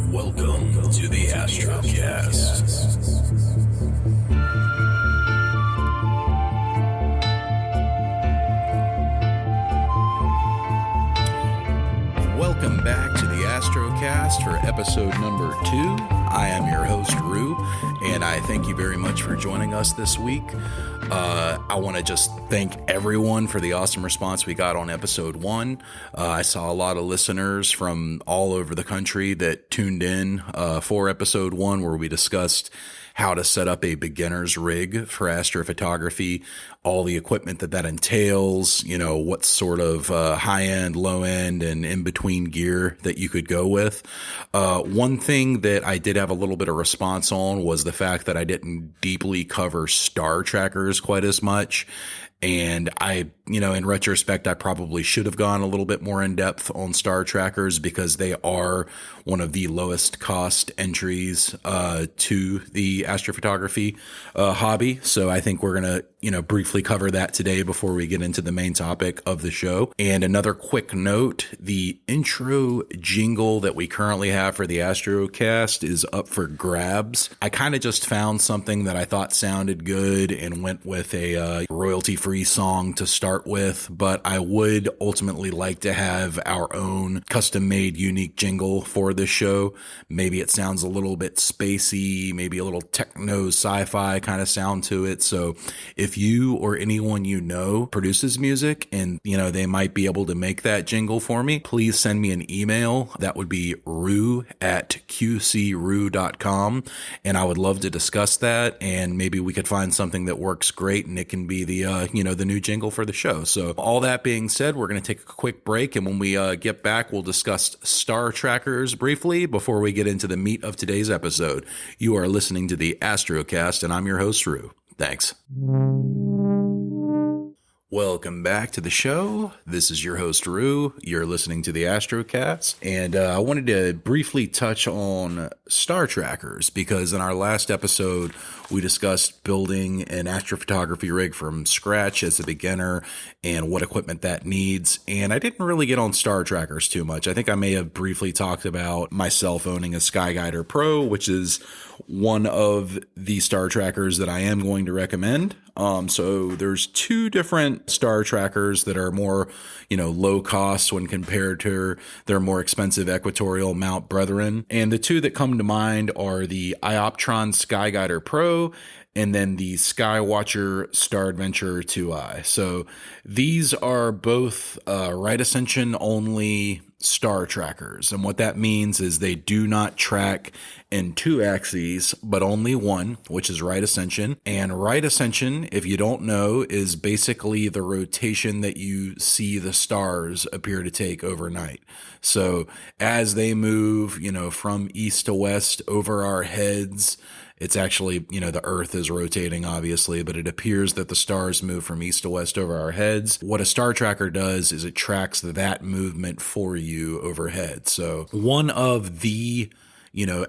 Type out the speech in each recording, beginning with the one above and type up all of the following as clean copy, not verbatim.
Welcome to the Astrocast. Welcome back to the Astrocast for episode number 2. I am your host, Rue, and I thank you very much for joining us this week. I want to just thank everyone for the awesome response we got on episode 1. I saw a lot of listeners from all over the country that tuned in for episode 1, where we discussed how to set up a beginner's rig for astrophotography, all the equipment that entails, what sort of high-end, low-end, and in-between gear that you could go with. One thing that I did have a little bit of response on was the fact that I didn't deeply cover star trackers quite as much. And in retrospect, I probably should have gone a little bit more in depth on star trackers because they are one of the lowest cost entries to the astrophotography hobby. So I think we're going to, briefly cover that today before we get into the main topic of the show. And another quick note, the intro jingle that we currently have for the Astrocast is up for grabs. I kind of just found something that I thought sounded good and went with a royalty-free song to start with, but I would ultimately like to have our own custom-made unique jingle for this show. Maybe it sounds a little bit spacey, maybe a little techno sci-fi kind of sound to it. So if you or anyone you know produces music and they might be able to make that jingle for me, please send me an email. That would be rue@qcrue.com, and I would love to discuss that, and maybe we could find something that works great and it can be the the new jingle for the show. So all that being said, we're going to take a quick break, and when we get back, we'll discuss star trackers briefly before we get into the meat of today's episode. You are listening to the Astrocast, and I'm your host, Rue. Thanks. Welcome back to the show. This is your host, Rue. You're listening to the Astrocast, and I wanted to briefly touch on star trackers because in our last episode, we discussed building an astrophotography rig from scratch as a beginner and what equipment that needs. And I didn't really get on star trackers too much. I think I may have briefly talked about myself owning a Skyguider Pro, which is one of the star trackers that I am going to recommend. So there's two different star trackers that are more, low cost when compared to their more expensive equatorial mount brethren. And the two that come to mind are the Ioptron Skyguider Pro and then the Skywatcher Star Adventure 2i. So these are both right ascension only star trackers. And what that means is they do not track in 2 axes, but only one, which is right ascension. And right ascension, if you don't know, is basically the rotation that you see the stars appear to take overnight. So as they move, from east to west over our heads, it's actually, the Earth is rotating, obviously, but it appears that the stars move from east to west over our heads. What a star tracker does is it tracks that movement for you overhead. So one of the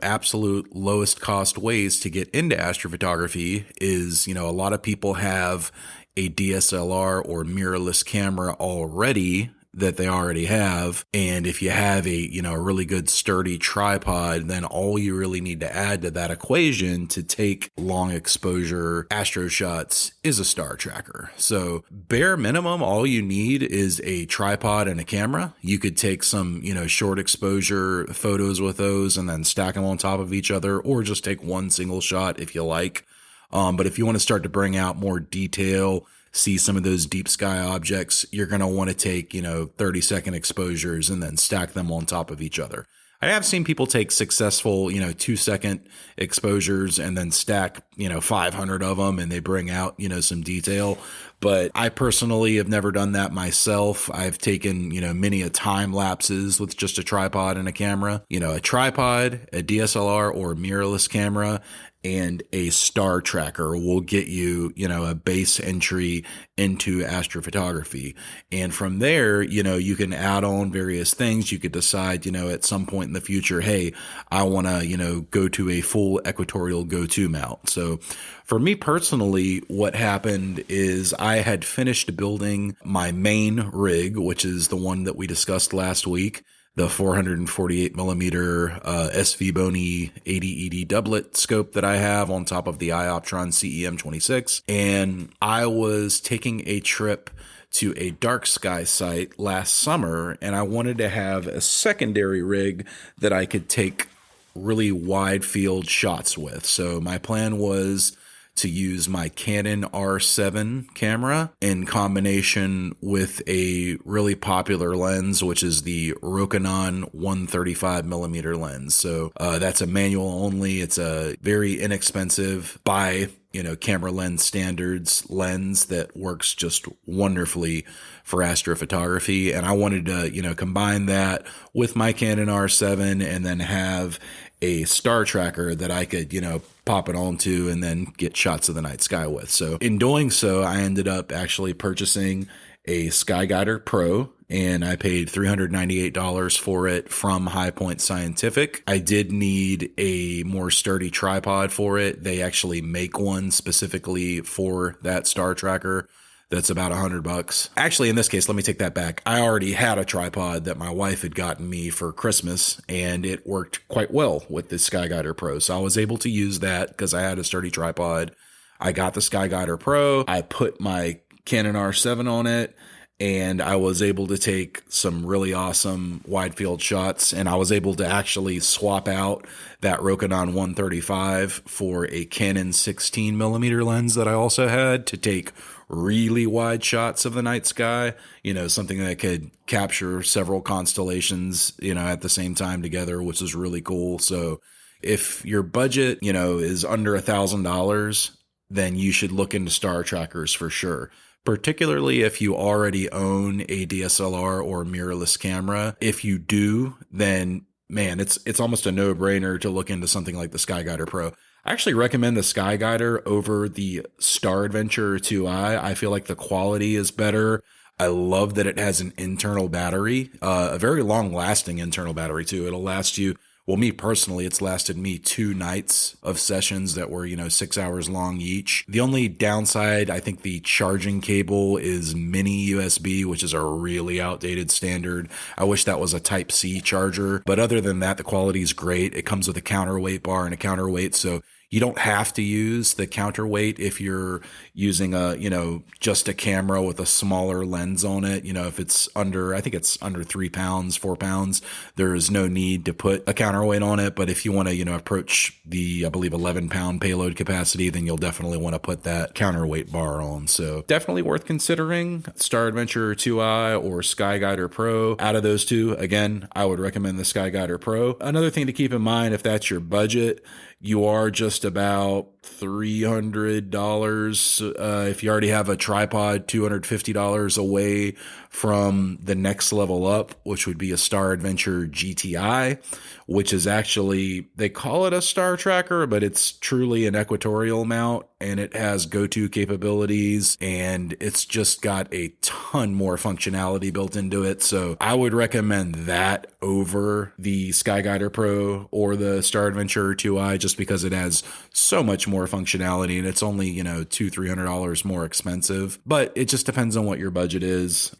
absolute lowest cost ways to get into astrophotography is, a lot of people have a DSLR or mirrorless camera already that they already have. And if you have a really good sturdy tripod, then all you really need to add to that equation to take long exposure astro shots is a star tracker. So bare minimum, all you need is a tripod and a camera. You could take some, short exposure photos with those and then stack them on top of each other, or just take one single shot if you like. But if you want to start to bring out more detail, see some of those deep sky objects, you're going to want to take, 30-second exposures and then stack them on top of each other. I have seen people take successful, 2-second exposures and then stack, 500 of them and they bring out, some detail. But I personally have never done that myself. I've taken, many a time lapses with just a tripod and a camera, a tripod, a DSLR or mirrorless camera, and a star tracker will get you, a base entry into astrophotography. And from there, you can add on various things. You could decide, at some point in the future, hey, I want to, go to a full equatorial go-to mount. So for me personally, what happened is I had finished building my main rig, which is the one that we discussed last week, the 448 millimeter SV Bony 80 ED doublet scope that I have on top of the Ioptron CEM 26. And I was taking a trip to a dark sky site last summer, and I wanted to have a secondary rig that I could take really wide field shots with. So my plan was to use my Canon R7 camera in combination with a really popular lens, which is the Rokinon 135 millimeter lens. So that's a manual only. It's a very inexpensive by camera lens standards lens that works just wonderfully for astrophotography. And I wanted to, combine that with my Canon R7 and then have a star tracker that I could, pop it onto and then get shots of the night sky with. So in doing so, I ended up actually purchasing a Skyguider Pro, and I paid $398 for it from High Point Scientific. I did need a more sturdy tripod for it. They actually make one specifically for that star tracker. That's about $100. Actually, in this case, let me take that back. I already had a tripod that my wife had gotten me for Christmas, and it worked quite well with the Skyguider Pro. So I was able to use that because I had a sturdy tripod. I got the Skyguider Pro. I put my Canon R7 on it, and I was able to take some really awesome wide field shots. And I was able to actually swap out that Rokinon 135 for a Canon 16 millimeter lens that I also had to take really wide shots of the night sky, something that could capture several constellations, at the same time together, which is really cool. So if your budget, is under $1,000, then you should look into star trackers for sure. Particularly if you already own a DSLR or mirrorless camera. If you do, then man, it's almost a no-brainer to look into something like the Skyguider Pro. I actually recommend the Skyguider over the Star Adventure 2i. I feel like the quality is better. I love that it has an internal battery, a very long-lasting internal battery too. It'll last you, well, me personally, it's lasted me 2 nights of sessions that were, 6 hours long each. The only downside, I think the charging cable is mini USB, which is a really outdated standard. I wish that was a Type-C charger. But other than that, the quality is great. It comes with a counterweight bar and a counterweight, so you don't have to use the counterweight if you're using just a camera with a smaller lens on it. If it's under, I think it's under 3 pounds, 4 pounds, there is no need to put a counterweight on it. But if you want to, approach the, I believe, 11-pound payload capacity, then you'll definitely want to put that counterweight bar on. So definitely worth considering Star Adventure 2i or Skyguider Pro. Out of those two, again, I would recommend the Skyguider Pro. Another thing to keep in mind, if that's your budget, you are just about $300. If you already have a tripod, $250 away from the next level up, which would be a Star Adventure GTI, which is actually, they call it a star tracker, but it's truly an equatorial mount, and it has go-to capabilities, and it's just got a ton more functionality built into it. So I would recommend that over the Skyguider Pro or the Star Adventure 2i, just because it has so much more functionality, and it's only, $200-$300 more expensive. But it just depends on what your budget is.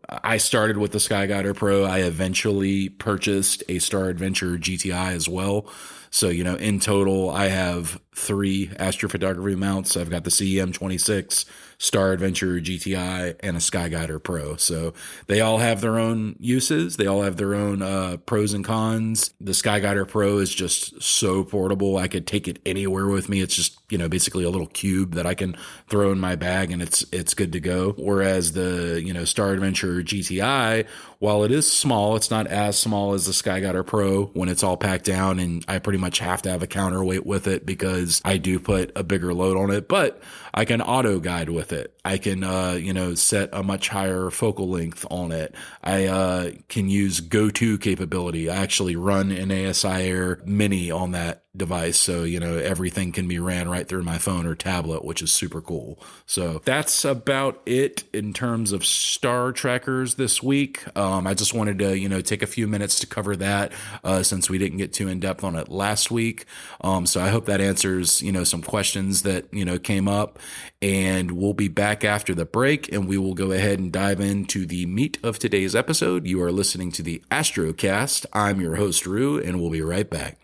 I started with the Skyguider Pro. I eventually purchased a Star Adventure GTI as well. So, in total, I have 3 astrophotography mounts. I've got the CEM 26, Star Adventure GTI, and a Skyguider Pro. So they all have their own uses. They all have their own pros and cons. The Skyguider Pro is just so portable. I could take it anywhere with me. It's just, basically a little cube that I can throw in my bag, and it's good to go. Whereas the, Star Adventure GTI, while it is small, it's not as small as the Skyguider Pro when it's all packed down, and I pretty much have to have a counterweight with it because I do put a bigger load on it, but I can auto guide with it. I can, set a much higher focal length on it. I can use go-to capability. I actually run an ASI Air Mini on that device. So, everything can be ran right through my phone or tablet, which is super cool. So that's about it in terms of star trackers this week. I just wanted to, take a few minutes to cover that since we didn't get too in depth on it last week. So I hope that answers, some questions that, came up, and we'll be back after the break and we will go ahead and dive into the meat of today's episode. You are listening to the Astrocast. I'm your host, Rue, and we'll be right back.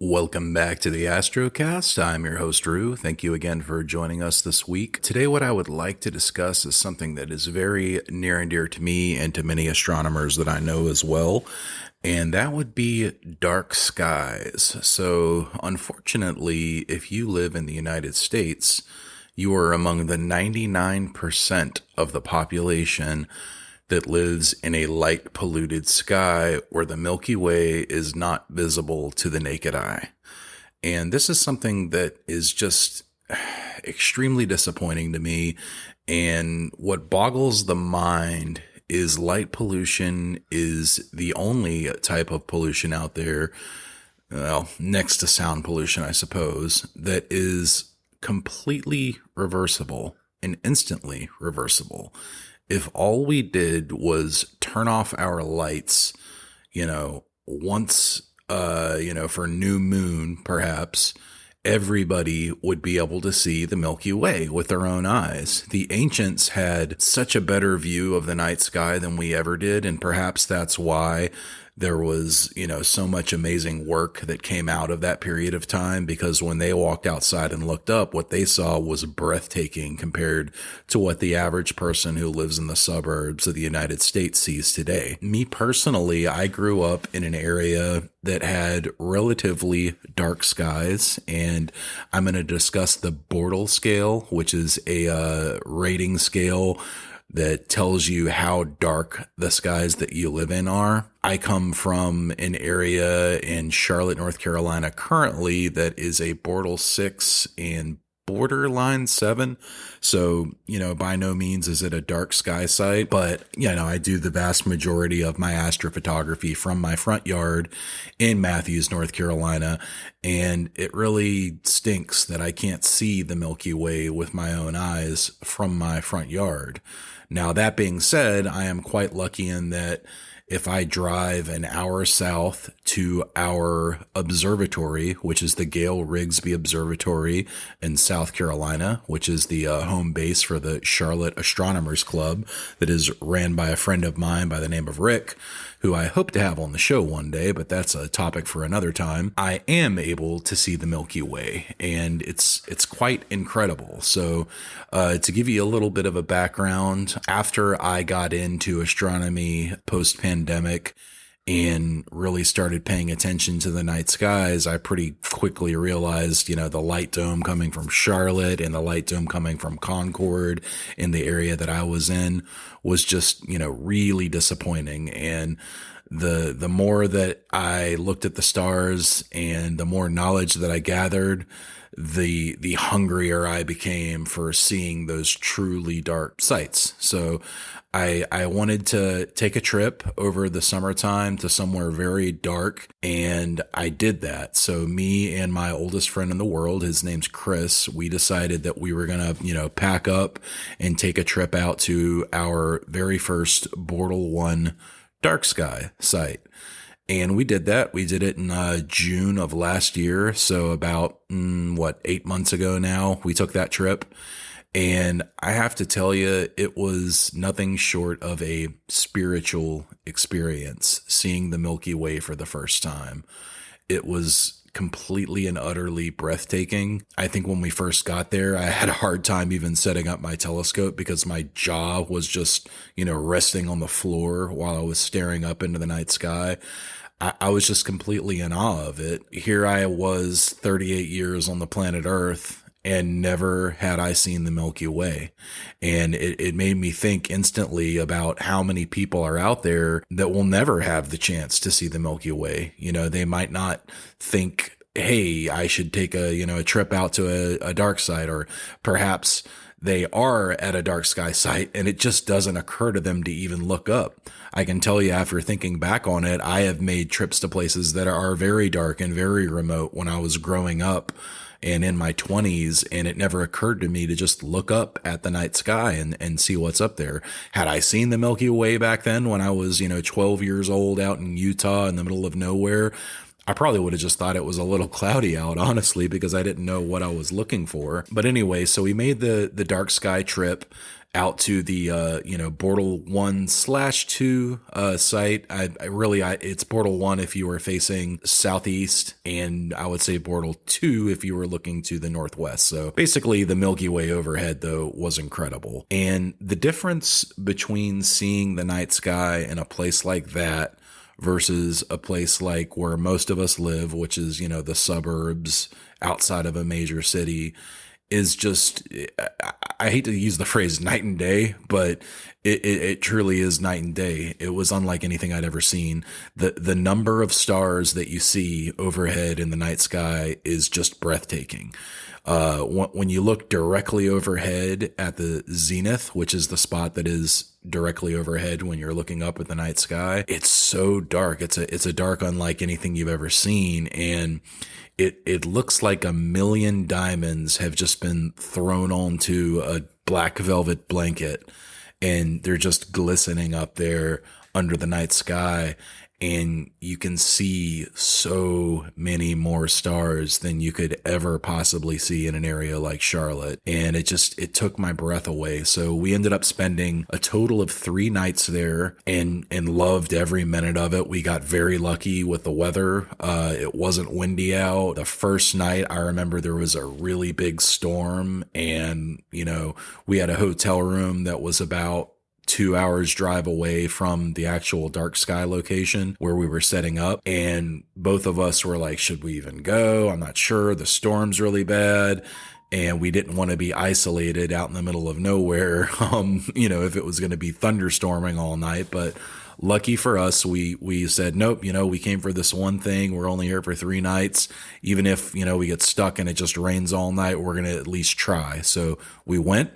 Welcome back to the Astrocast. I'm your host, Rue. Thank you again for joining us this week. Today, what I would like to discuss is something that is very near and dear to me and to many astronomers that I know as well, and that would be dark skies. So, unfortunately, if you live in the United States, you are among the 99% of the population that lives in a light polluted sky where the Milky Way is not visible to the naked eye. And this is something that is just extremely disappointing to me. And what boggles the mind is light pollution is the only type of pollution out there, well, next to sound pollution, I suppose, that is completely reversible and instantly reversible. If all we did was turn off our lights, once, for new moon, perhaps, everybody would be able to see the Milky Way with their own eyes. The ancients had such a better view of the night sky than we ever did, and perhaps that's why there was, so much amazing work that came out of that period of time, because when they walked outside and looked up, what they saw was breathtaking compared to what the average person who lives in the suburbs of the United States sees today. Me personally, I grew up in an area that had relatively dark skies, and I'm going to discuss the Bortle scale, which is a rating scale that tells you how dark the skies that you live in are. I come from an area in Charlotte, North Carolina currently that is a Bortle 6 and borderline 7. So, by no means is it a dark sky site, but, I do the vast majority of my astrophotography from my front yard in Matthews, North Carolina. And it really stinks that I can't see the Milky Way with my own eyes from my front yard. Now, that being said, I am quite lucky in that if I drive an hour south to our observatory, which is the Gale Rigsby Observatory in South Carolina, which is the home base for the Charlotte Astronomers Club that is ran by a friend of mine by the name of Rick, who I hope to have on the show one day, but that's a topic for another time. I am able to see the Milky Way, and it's quite incredible. So to give you a little bit of a background, after I got into astronomy post-pandemic and really started paying attention to the night skies, I pretty quickly realized, the light dome coming from Charlotte and the light dome coming from Concord in the area that I was in was just, really disappointing. And the more that I looked at the stars and the more knowledge that I gathered, the hungrier I became for seeing those truly dark sights. So I wanted to take a trip over the summertime to somewhere very dark, and I did that. So me and my oldest friend in the world, his name's Chris, we decided that we were going to, pack up and take a trip out to our very first Bortle 1 dark sky site. And we did that. We did it in June of last year. So about, 8 months ago now, we took that trip. And I have to tell you, it was nothing short of a spiritual experience, seeing the Milky Way for the first time. It was completely and utterly breathtaking. I think when we first got there, I had a hard time even setting up my telescope because my jaw was just, resting on the floor while I was staring up into the night sky. I was just completely in awe of it. Here I was 38 years on the planet Earth, and never had I seen the Milky Way. And it made me think instantly about how many people are out there that will never have the chance to see the Milky Way. They might not think, hey, I should take a trip out to a dark side, or perhaps they are at a dark sky site and it just doesn't occur to them to even look up. I can tell you after thinking back on it, I have made trips to places that are very dark and very remote when I was growing up and in my 20s, and it never occurred to me to just look up at the night sky and see what's up there. Had I seen the Milky Way back then when I was, 12 years old out in Utah in the middle of nowhere, I probably would have just thought it was a little cloudy out, honestly, because I didn't know what I was looking for. But anyway, so we made the dark sky trip out to the, Bortle 1/2 site. It's Bortle 1 if you were facing southeast, and I would say Bortle 2 if you were looking to the northwest. So basically the Milky Way overhead, though, was incredible. And the difference between seeing the night sky in a place like that versus a place like where most of us live, which is, the suburbs outside of a major city, is just, I hate to use the phrase night and day, but it truly is night and day. It was unlike anything I'd ever seen. The number of stars that you see overhead in the night sky is just breathtaking. When you look directly overhead at the zenith, which is the spot that is directly overhead when you're looking up at the night sky, it's so dark. It's a dark unlike anything you've ever seen. And it looks like a million diamonds have just been thrown onto a black velvet blanket, and they're just glistening up there under the night sky. And you can see so many more stars than you could ever possibly see in an area like Charlotte. And it took my breath away. So we ended up spending a total of 3 nights there and loved every minute of it. We got very lucky with the weather. It wasn't windy out. The first night, I remember there was a really big storm, and, we had a hotel room that was about 2 hours drive away from the actual dark sky location where we were setting up. And both of us were like, should we even go? I'm not sure. The storm's really bad. And we didn't want to be isolated out in the middle of nowhere, if it was going to be thunderstorming all night. But lucky for us, we said, nope, we came for this one thing. We're only here for 3 nights. Even if, we get stuck and it just rains all night, we're going to at least try. So we went.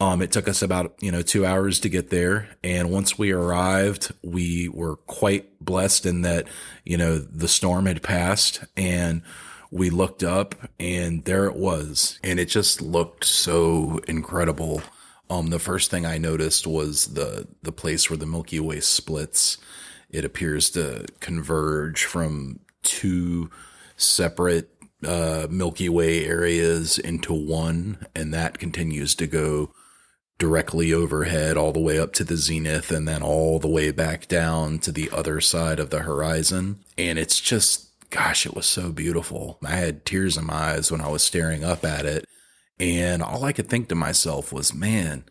It took us about, 2 hours to get there. And once we arrived, we were quite blessed in that, the storm had passed, and we looked up and there it was. And it just looked so incredible. The first thing I noticed was the place where the Milky Way splits. It appears to converge from 2 separate Milky Way areas into one, and that continues to go directly overhead all the way up to the zenith and then all the way back down to the other side of the horizon. And it's just, gosh, it was so beautiful. I had tears in my eyes when I was staring up at it. And all I could think to myself was, man,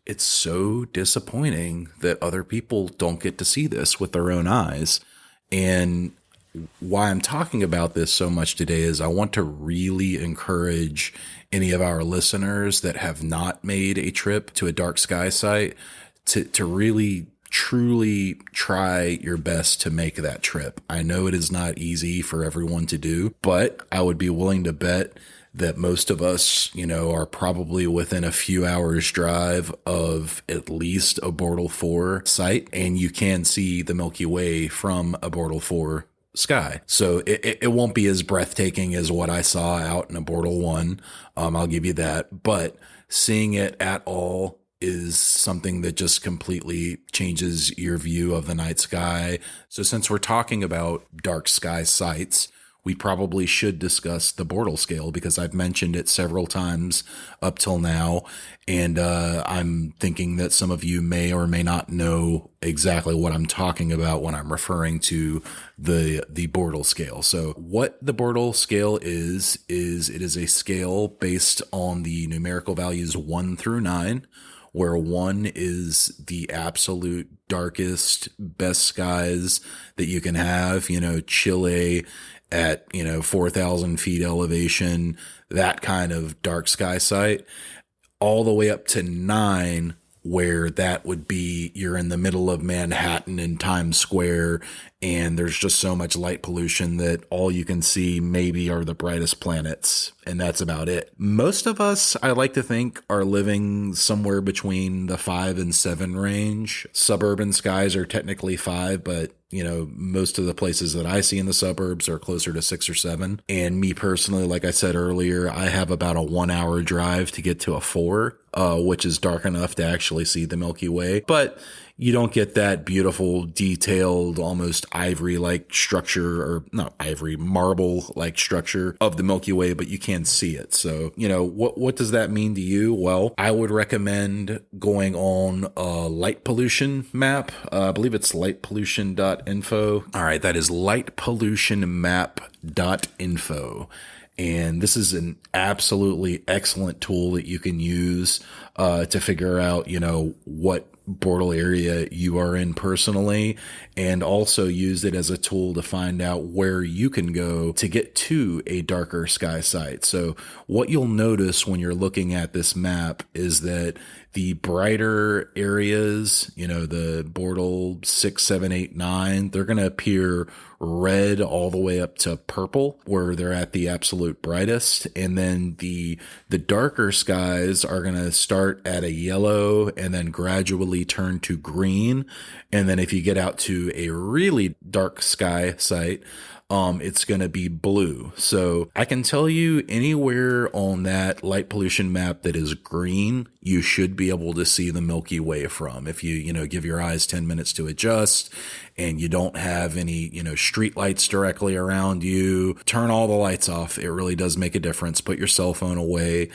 it's so disappointing that other people don't get to see this with their own eyes. And why I'm talking about this so much today is I want to really encourage any of our listeners that have not made a trip to a dark sky site to really truly try your best to make that trip. I know it is not easy for everyone to do, but I would be willing to bet that most of us, are probably within a few hours drive of at least a Bortle 4 site, and you can see the Milky Way from a Bortle 4 sky. So it won't be as breathtaking as what I saw out in a Bortle 1. I'll give you that. But seeing it at all is something that just completely changes your view of the night sky. So since we're talking about dark sky sites, we probably should discuss the Bortle scale, because I've mentioned it several times up till now. And I'm thinking that some of you may or may not know exactly what I'm talking about when I'm referring to the Bortle scale. So what the Bortle scale is it is a scale based on the numerical values 1 through 9, where 1 is the absolute darkest, best skies that you can have, Chile at, 4,000 feet elevation, that kind of dark sky site, all the way up to 9, where that would be you're in the middle of Manhattan and Times Square, and there's just so much light pollution that all you can see maybe are the brightest planets, and that's about it. Most of us, I like to think, are living somewhere between the 5 and 7 range. Suburban skies are technically 5, but most of the places that I see in the suburbs are closer to 6 or 7. And me personally, like I said earlier, I have about a 1-hour drive to get to a 4, which is dark enough to actually see the Milky Way. But you don't get that beautiful, detailed, almost ivory-like structure, or not ivory, marble-like structure of the Milky Way, but you can see it. So, what does that mean to you? Well, I would recommend going on a light pollution map. I believe it's lightpollution.info. All right, that is lightpollutionmap.info. And this is an absolutely excellent tool that you can use to figure out, what border area you are in personally, and also use it as a tool to find out where you can go to get to a darker sky site. So what you'll notice when you're looking at this map is that the brighter areas, the Bortle 6, 7, 8, 9, they're going to appear red all the way up to purple, where they're at the absolute brightest. And then the darker skies are going to start at a yellow and then gradually turn to green. And then if you get out to a really dark sky site, it's going to be blue. So I can tell you anywhere on that light pollution map that is green, you should be able to see the Milky Way from. If you give your eyes 10 minutes to adjust and you don't have any, street lights directly around you, turn all the lights off. It really does make a difference. Put your cell phone away.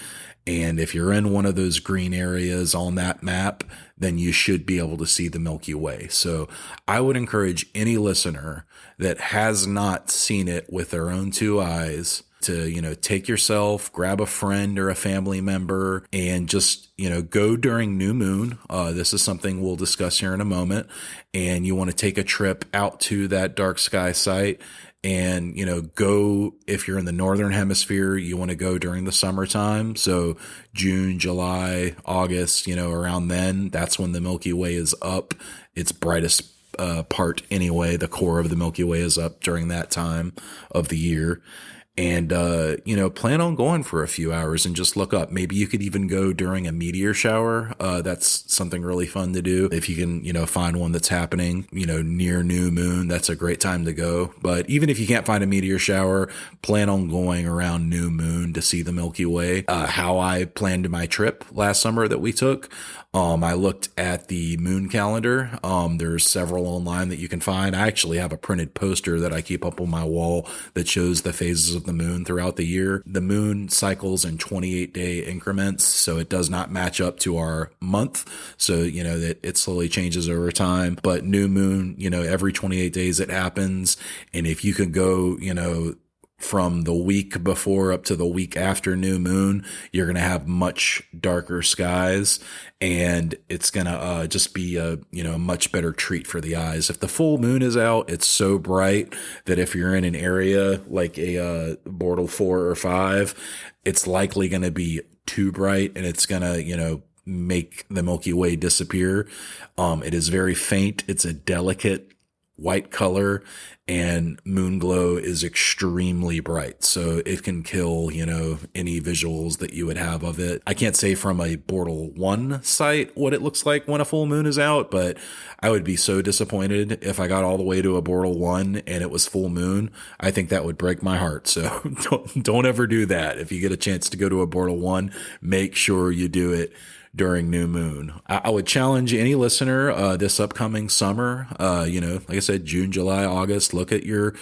And if you're in one of those green areas on that map, then you should be able to see the Milky Way. So I would encourage any listener that has not seen it with their own 2 eyes to, take yourself, grab a friend or a family member, and just, go during new moon. This is something we'll discuss here in a moment. And you want to take a trip out to that dark sky site. And, go, if you're in the northern hemisphere, you want to go during the summertime. So June, July, August, around then, that's when the Milky Way is up. Its brightest part anyway. The core of the Milky Way is up during that time of the year. And, plan on going for a few hours and just look up. Maybe you could even go during a meteor shower. That's something really fun to do. If you can, find one that's happening, near new moon, that's a great time to go. But even if you can't find a meteor shower, plan on going around new moon to see the Milky Way. How I planned my trip last summer that we took, I looked at the moon calendar. There's several online that you can find. I actually have a printed poster that I keep up on my wall that shows the phases of the moon throughout the year. The moon cycles in 28-day increments, so it does not match up to our month. So, that it slowly changes over time. But new moon, every 28 days it happens. And if you can go, from the week before up to the week after new moon, you're going to have much darker skies, and it's going to just be a much better treat for the eyes. If the full moon is out, it's so bright that if you're in an area like a Bortle 4 or 5, it's likely going to be too bright, and it's going to make the Milky Way disappear. It is very faint. It's a delicate white color, and moon glow is extremely bright. So it can kill, any visuals that you would have of it. I can't say from a Bortle 1 site what it looks like when a full moon is out, but I would be so disappointed if I got all the way to a Bortle 1 and it was full moon. I think that would break my heart. So don't ever do that. If you get a chance to go to a Bortle 1, make sure you do it during new moon. I would challenge any listener this upcoming summer, like I said, June, July, August, look at your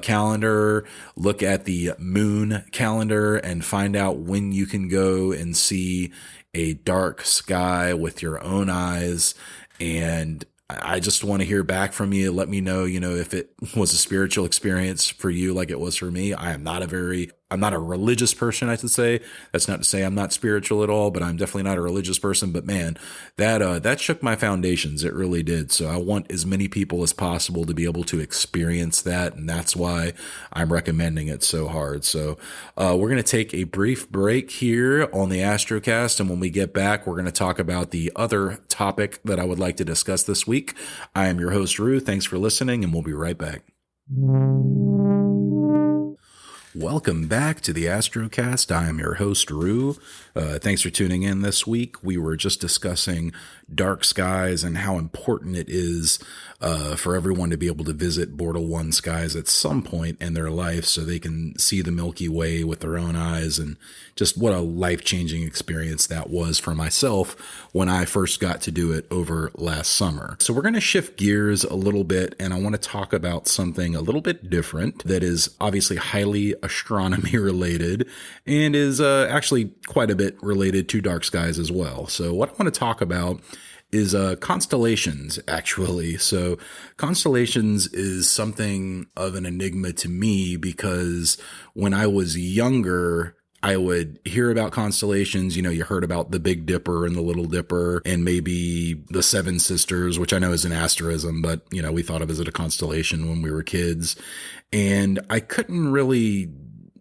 calendar, look at the moon calendar, and find out when you can go and see a dark sky with your own eyes. And I just want to hear back from you. Let me know, if it was a spiritual experience for you like it was for me. I am not a very I'm not a religious person, I should say. That's not to say I'm not spiritual at all, but I'm definitely not a religious person. But man, that shook my foundations. It really did. So I want as many people as possible to be able to experience that, and that's why I'm recommending it so hard. So we're going to take a brief break here on the Astrocast, and when we get back, we're going to talk about the other topic that I would like to discuss this week. I am your host, Rue. Thanks for listening, and we'll be right back. Welcome back to the Astrocast. I am your host, Rue. Thanks for tuning in this week. We were just discussing dark skies and how important it is for everyone to be able to visit Bortle 1 skies at some point in their life so they can see the Milky Way with their own eyes, and just what a life-changing experience that was for myself when I first got to do it over last summer. So we're going to shift gears a little bit, and I want to talk about something a little bit different that is obviously highly astronomy related and is actually quite a bit related to dark skies as well. So what I want to talk about is constellations, actually. So constellations is something of an enigma to me because when I was younger, I would hear about constellations. You know, you heard about the Big Dipper and the Little Dipper and maybe the Seven Sisters, which I know is an asterism, but, you know, we thought of it as a constellation when we were kids. And I couldn't really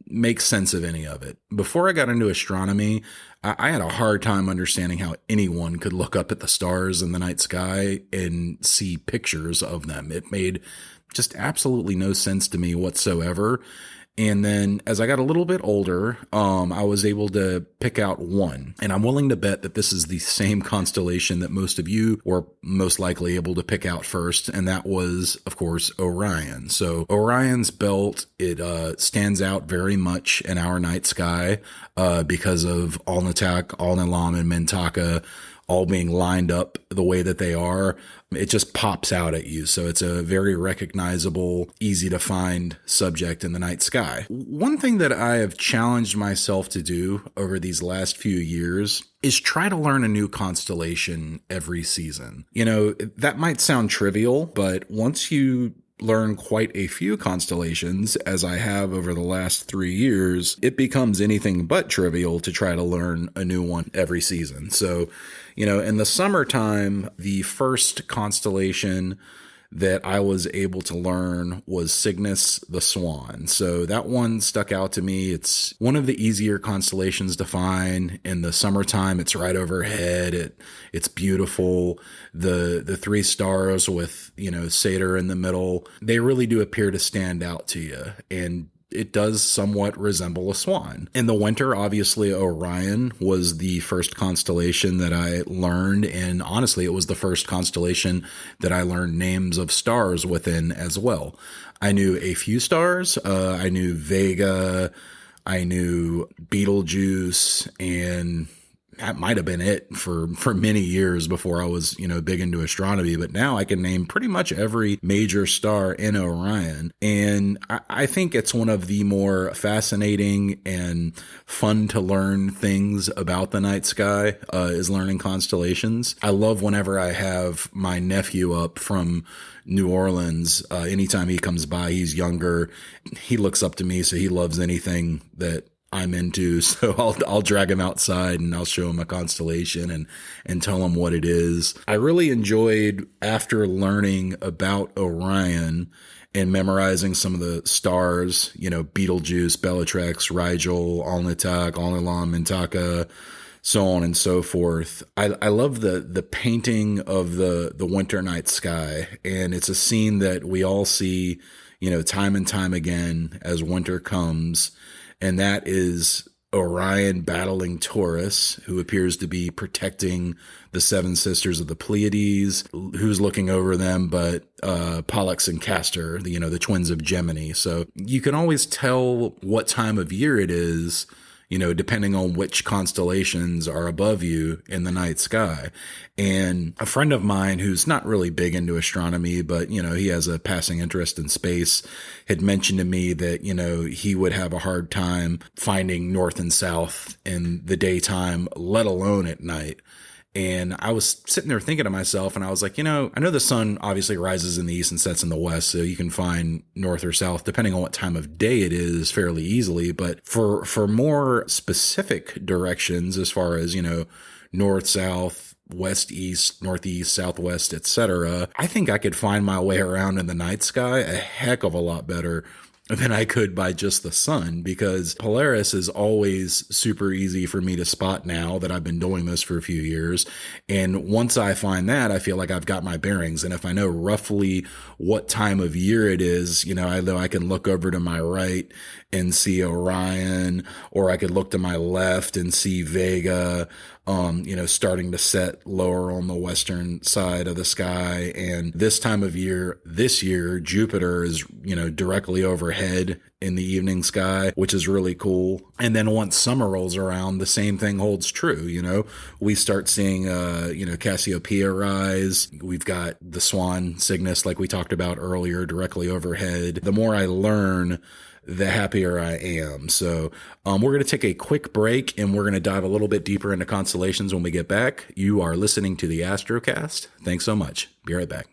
make sense of any of it. Before I got into astronomy, I had a hard time understanding how anyone could look up at the stars in the night sky and see pictures of them. It made just absolutely no sense to me whatsoever. And then as I got a little bit older, I was able to pick out one. And I'm willing to bet that this is the same constellation that most of you were most likely able to pick out first. And that was, of course, Orion. So Orion's belt, it stands out very much in our night sky because of Alnitak, Alnilam, and Mintaka all being lined up the way that they are. It just pops out at you. So it's a very recognizable, easy to find subject in the night sky. One thing that I have challenged myself to do over these last few years is try to learn a new constellation every season. You know, that might sound trivial, but once you learn quite a few constellations, as I have over the last 3 years, it becomes anything but trivial to try to learn a new one every season. So, you know, in the summertime, the first constellation that I was able to learn was Cygnus the Swan. So that one stuck out to me. It's one of the easier constellations to find in the summertime. It's right overhead. It's beautiful. The three stars with, you know, Satyr in the middle, they really do appear to stand out to you. And it does somewhat resemble a swan. In the winter, obviously, Orion was the first constellation that I learned. And honestly, it was the first constellation that I learned names of stars within as well. I knew a few stars. I knew Vega. I knew Betelgeuse, and that might have been it for many years before I was, you know, big into astronomy. But now I can name pretty much every major star in Orion. And I think it's one of the more fascinating and fun to learn things about the night sky is learning constellations. I love whenever I have my nephew up from New Orleans. Anytime he comes by, he's younger. He looks up to me, so he loves anything that I'm into. So I'll drag him outside and I'll show him a constellation and tell him what it is. I really enjoyed, after learning about Orion and memorizing some of the stars, you know, Betelgeuse, Bellatrix, Rigel, Alnitak, Alnilam, Mintaka, so on and so forth. I love the painting of the winter night sky. And it's a scene that we all see, you know, time and time again as winter comes. And that is Orion battling Taurus, who appears to be protecting the seven sisters of the Pleiades, who's looking over them, but Pollux and Castor, you know, the twins of Gemini. So you can always tell what time of year it is, you know, depending on which constellations are above you in the night sky. And a friend of mine who's not really big into astronomy, but, you know, he has a passing interest in space, had mentioned to me that, you know, he would have a hard time finding north and south in the daytime, let alone at night. And I was sitting there thinking to myself, and I was like, I know the sun obviously rises in the east and sets in the west, so you can find north or south, depending on what time of day it is, fairly easily. But for more specific directions, as far as, north, south, west, east, northeast, southwest, etc., I think I could find my way around in the night sky a heck of a lot better than I could by just the sun, because Polaris is always super easy for me to spot now that I've been doing this for a few years. And once I find that, I feel like I've got my bearings. And if I know roughly what time of year it is, I know I can look over to my right and see Orion, or I could look to my left and see Vega, starting to set lower on the western side of the sky. And this time of year, this year, Jupiter is, directly overhead in the evening sky, which is really cool. And then once summer rolls around, the same thing holds true. We start seeing, Cassiopeia rise. We've got the Swan Cygnus, like we talked about earlier, directly overhead. The more I learn, the happier I am. So we're going to take a quick break, and we're going to dive a little bit deeper into constellations when we get back. You are listening to the Astrocast. Thanks so much. Be right back.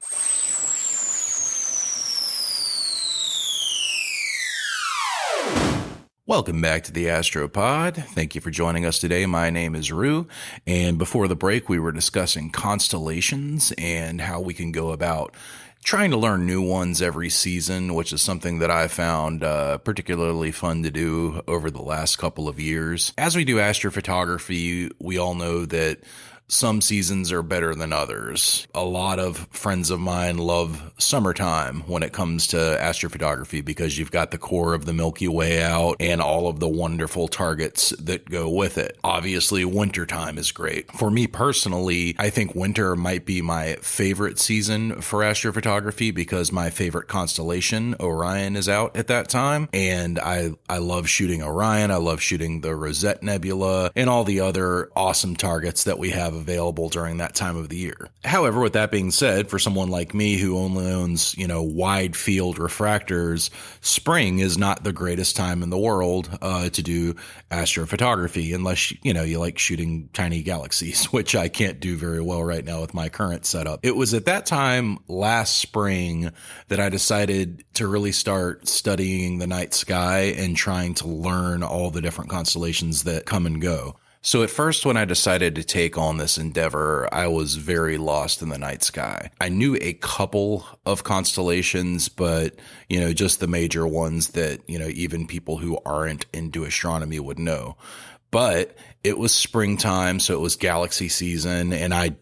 Welcome back to the Astropod. Thank you for joining us today. My name is Rue, and before the break, we were discussing constellations and how we can go about trying to learn new ones every season, which is something that I found particularly fun to do over the last couple of years. As we do astrophotography, we all know that some seasons are better than others. A lot of friends of mine love summertime when it comes to astrophotography because you've got the core of the Milky Way out and all of the wonderful targets that go with it. Obviously, wintertime is great. For me personally, I think winter might be my favorite season for astrophotography because my favorite constellation, Orion, is out at that time. And I love shooting Orion. I love shooting the Rosette Nebula and all the other awesome targets that we have available during that time of the year. However, with that being said, for someone like me who only owns, wide field refractors, spring is not the greatest time in the world to do astrophotography unless, you like shooting tiny galaxies, which I can't do very well right now with my current setup. It was at that time last spring that I decided to really start studying the night sky and trying to learn all the different constellations that come and go. So at first, when I decided to take on this endeavor, I was very lost in the night sky. I knew a couple of constellations, but, just the major ones that, even people who aren't into astronomy would know. But it was springtime, so it was galaxy season, and I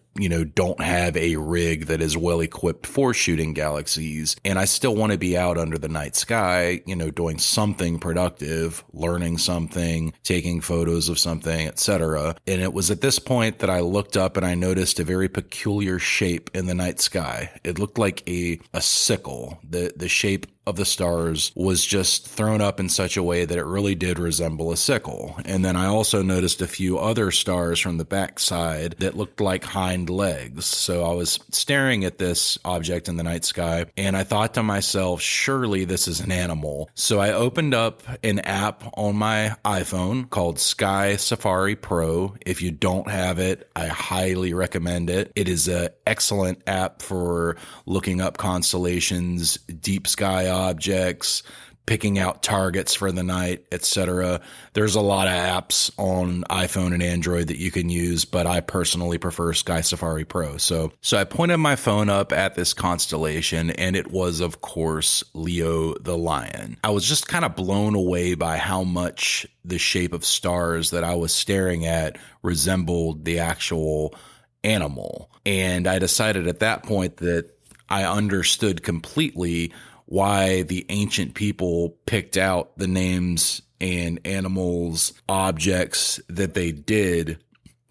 don't have a rig that is well equipped for shooting galaxies. And I still want to be out under the night sky, doing something productive, learning something, taking photos of something, etc. And it was at this point that I looked up and I noticed a very peculiar shape in the night sky. It looked like a sickle. The shape of the stars was just thrown up in such a way that it really did resemble a sickle. And then I also noticed a few other stars from the backside that looked like hind legs. So I was staring at this object in the night sky and I thought to myself, surely this is an animal. So I opened up an app on my iPhone called Sky Safari Pro. If you don't have it, I highly recommend it. It is an excellent app for looking up constellations, deep sky objects, picking out targets for the night, etc. There's a lot of apps on iPhone and Android that you can use, but I personally prefer Sky Safari Pro. So I pointed my phone up at this constellation, and it was, of course, Leo the Lion. I was just kind of blown away by how much the shape of stars that I was staring at resembled the actual animal. And I decided at that point that I understood completely why the ancient people picked out the names and animals, objects that they did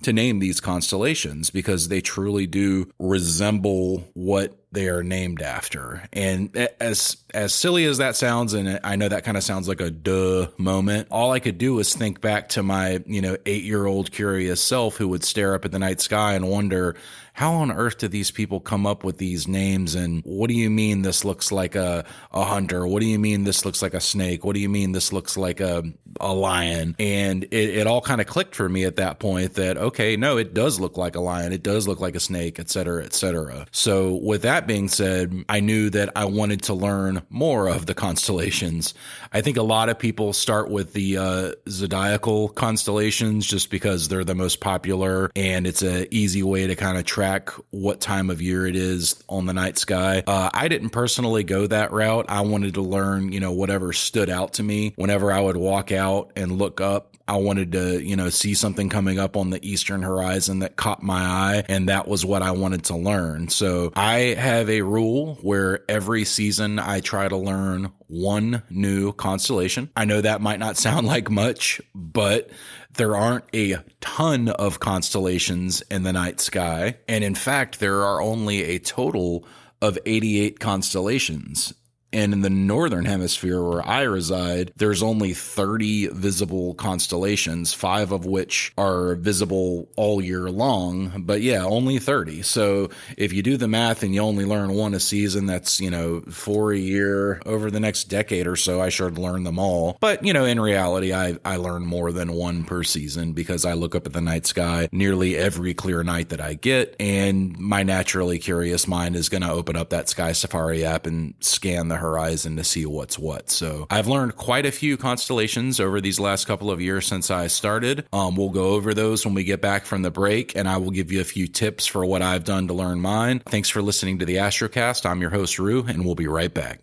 to name these constellations, because they truly do resemble what they are named after. And as silly as that sounds, and I know that kind of sounds like a duh moment, all I could do was think back to my, 8-year-old curious self who would stare up at the night sky and wonder, how on earth do these people come up with these names? And what do you mean this looks like a hunter? What do you mean this looks like a snake? What do you mean this looks like a lion? And it all kind of clicked for me at that point that, okay, no, it does look like a lion. It does look like a snake, et cetera, et cetera. So with that being said, I knew that I wanted to learn more of the constellations. I think a lot of people start with the zodiacal constellations just because they're the most popular and it's an easy way to kind of track what time of year it is on the night sky. I didn't personally go that route. I wanted to learn, whatever stood out to me. Whenever I would walk out and look up, I wanted to, see something coming up on the eastern horizon that caught my eye, and that was what I wanted to learn. So I have a rule where every season I try to learn one new constellation. I know that might not sound like much, but there aren't a ton of constellations in the night sky. And in fact, there are only a total of 88 constellations. And in the northern hemisphere where I reside, there's only 30 visible constellations, 5 of which are visible all year long. But yeah, only 30. So if you do the math and you only learn one a season, that's, 4 a year. Over the next decade or so, I should learn them all. But, in reality, I learn more than one per season because I look up at the night sky nearly every clear night that I get. And my naturally curious mind is going to open up that Sky Safari app and scan the horizon to see what's what. So I've learned quite a few constellations over these last couple of years since I started. We'll go over those when we get back from the break, and I will give you a few tips for what I've done to learn mine. Thanks for listening to the Astrocast. I'm your host, Rue, and we'll be right back.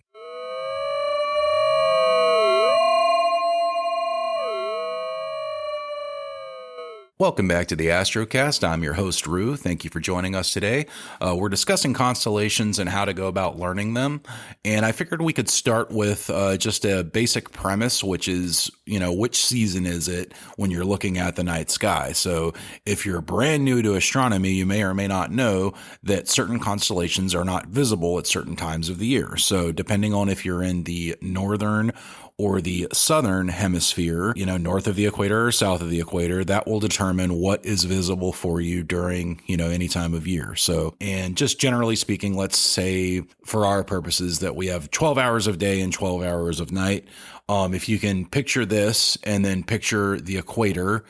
Welcome back to the Astrocast. I'm your host, Rue. Thank you for joining us today. We're discussing constellations and how to go about learning them. And I figured we could start with just a basic premise, which is, which season is it when you're looking at the night sky? So if you're brand new to astronomy, you may or may not know that certain constellations are not visible at certain times of the year. So depending on if you're in the northern or the southern hemisphere, north of the equator or south of the equator, that will determine what is visible for you during, any time of year. So, and just generally speaking, let's say for our purposes that we have 12 hours of day and 12 hours of night. If you can picture this and then picture the equator,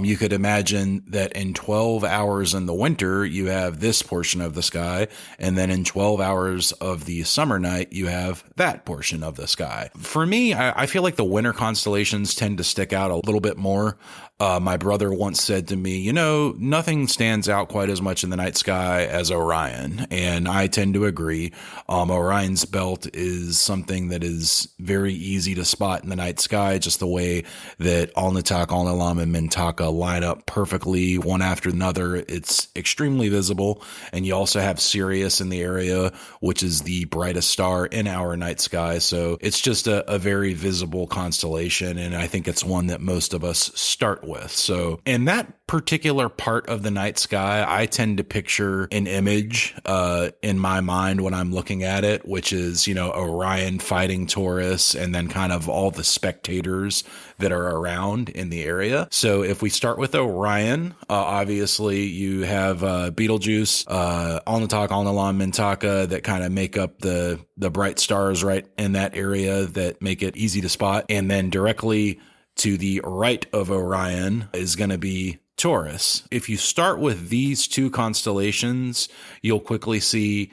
you could imagine that in 12 hours in the winter, you have this portion of the sky. And then in 12 hours of the summer night, you have that portion of the sky. For me, I feel like the winter constellations tend to stick out a little bit more. My brother once said to me, nothing stands out quite as much in the night sky as Orion. And I tend to agree. Orion's belt is something that is very easy to spot in the night sky, just the way that Alnitak, Alnilam, and Mintaka line up perfectly one after another. It's extremely visible. And you also have Sirius in the area, which is the brightest star in our night sky. So it's just a very visible constellation. And I think it's one that most of us start with. So in that particular part of the night sky, I tend to picture an image in my mind when I'm looking at it, which is, Orion fighting Taurus and then kind of all the spectators that are around in the area. So if we start with Orion, obviously you have Betelgeuse, Alnitak, Alnilam, Mintaka that kind of make up the bright stars right in that area that make it easy to spot. And then directly to the right of Orion is going to be Taurus. If you start with these two constellations, you'll quickly see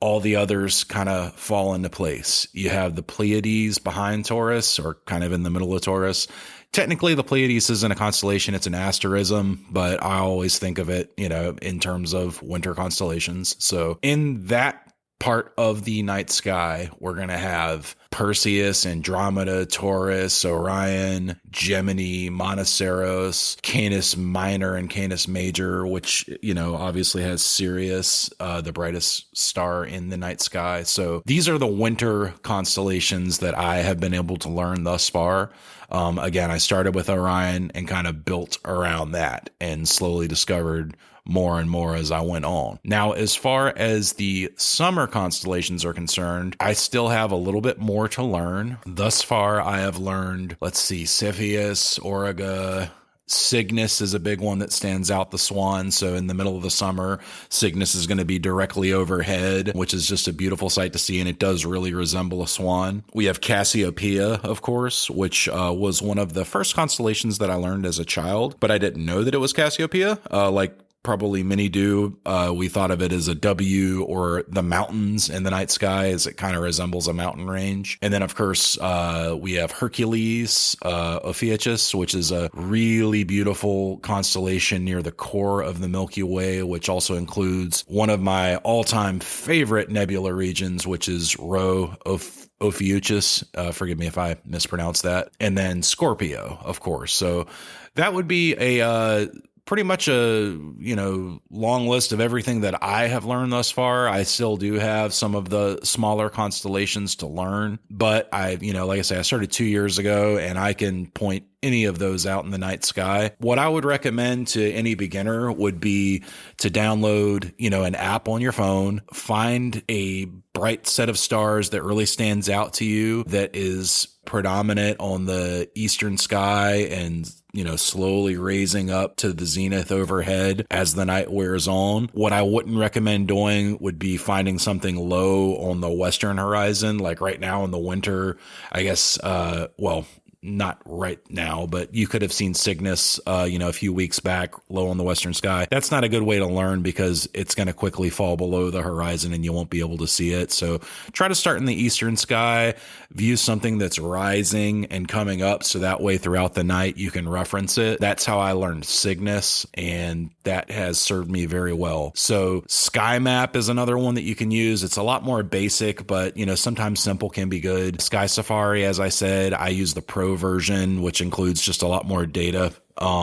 all the others kind of fall into place. You have the Pleiades behind Taurus, or kind of in the middle of Taurus. Technically, the Pleiades isn't a constellation, it's an asterism, but I always think of it, in terms of winter constellations. So in that part of the night sky, we're going to have Perseus, Andromeda, Taurus, Orion, Gemini, Monoceros, Canis Minor and Canis Major, which, obviously has Sirius, the brightest star in the night sky. So these are the winter constellations that I have been able to learn thus far. Again, I started with Orion and kind of built around that and slowly discovered more and more as I went on. Now, as far as the summer constellations are concerned, I still have a little bit more to learn. Thus far, I have learned, Cepheus, Auriga, Cygnus is a big one that stands out, the swan. So in the middle of the summer, Cygnus is going to be directly overhead, which is just a beautiful sight to see, and it does really resemble a swan. We have Cassiopeia, of course, which was one of the first constellations that I learned as a child, but I didn't know that it was Cassiopeia. Probably many do. We thought of it as a W or the mountains in the night sky, as it kind of resembles a mountain range. And then, of course, we have Hercules, Ophiuchus, which is a really beautiful constellation near the core of the Milky Way, which also includes one of my all-time favorite nebula regions, which is Rho Ophiuchus. Forgive me if I mispronounce that. And then Scorpio, of course. So that would be a pretty much a, long list of everything that I have learned thus far. I still do have some of the smaller constellations to learn, but like I say, I started 2 years ago and I can point any of those out in the night sky. What I would recommend to any beginner would be to download, an app on your phone, find a bright set of stars that really stands out to you, that is predominant on the eastern sky and slowly raising up to the zenith overhead as the night wears on. What I wouldn't recommend doing would be finding something low on the western horizon, like right now in the winter, I guess, not right now, but you could have seen Cygnus, a few weeks back low on the western sky. That's not a good way to learn because it's going to quickly fall below the horizon and you won't be able to see it. So try to start in the eastern sky, view something that's rising and coming up. So that way throughout the night, you can reference it. That's how I learned Cygnus, and that has served me very well. So Sky Map is another one that you can use. It's a lot more basic, but sometimes simple can be good. Sky Safari, as I said, I use the Pro version, which includes just a lot more data,